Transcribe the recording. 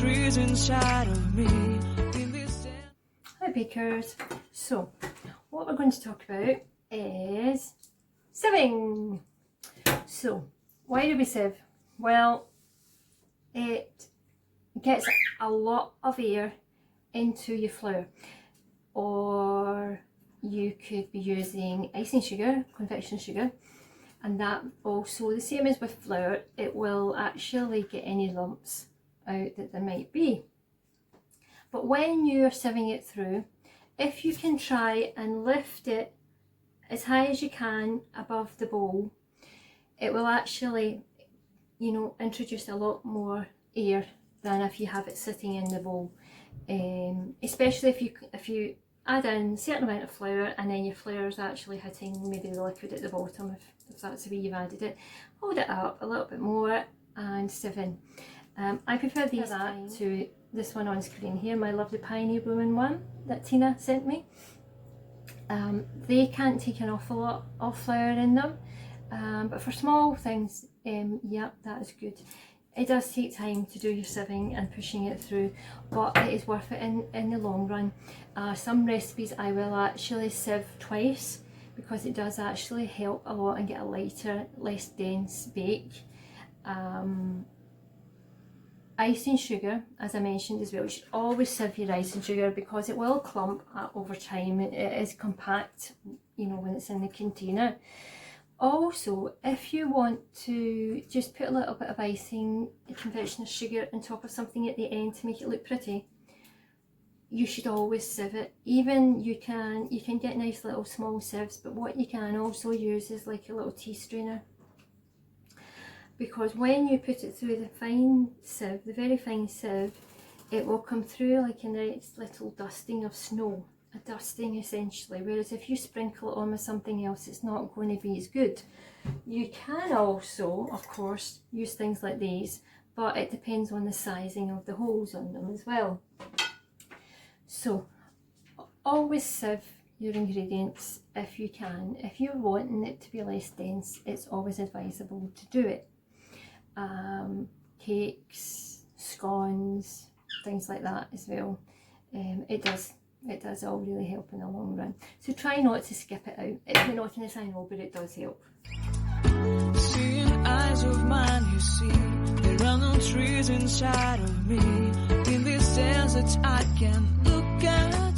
trees inside of me. Hi bakers. So what we're going to talk about is sieving. So why do we sieve? Well, it gets a lot of air into your flour, or you could be using icing sugar, confection sugar, and that also, the same as with flour, it will actually get any lumps out that there might be. But when you're sieving it through, if you can try and lift it as high as you can above the bowl, it will actually, you know, introduce a lot more air than if you have it sitting in the bowl. Especially if you add in a certain amount of flour and then your flour is actually hitting maybe the liquid at the bottom, if that's the way you've added it. Hold it up a little bit more and sieve in. I prefer these to this one on screen here, my lovely Piney Woman one that Tina sent me. They can't take an awful lot of flour in them, but for small things, yeah, that is good. It does take time to do your sieving and pushing it through, but it is worth it in the long run. Some recipes I will actually sieve twice because it does actually help a lot and get a lighter, less dense bake. Icing sugar, as I mentioned as well, you should always sieve your icing sugar because it will clump over time. It is compact, you know, when it's in the container. Also, if you want to just put a little bit of icing, confectioner sugar on top of something at the end to make it look pretty, you should always sieve it. Even you can get nice little small sieves, but what you can also use is like a little tea strainer, because when you put it through the fine sieve, the very fine sieve, it will come through like a nice little dusting of snow. A dusting essentially, whereas if you sprinkle it on with something else, it's not going to be as good. You can also, of course, use things like these, but it depends on the sizing of the holes on them as well. So always sieve your ingredients if you can. If you're wanting it to be less dense, it's always advisable to do it. Cakes, scones, things like that as well. It does all really help in the long run. So try not to skip it out. It's monotonous, I know, but it does help. Seeing eyes of mine, you see, there are no trees inside of me. In this desert I can look at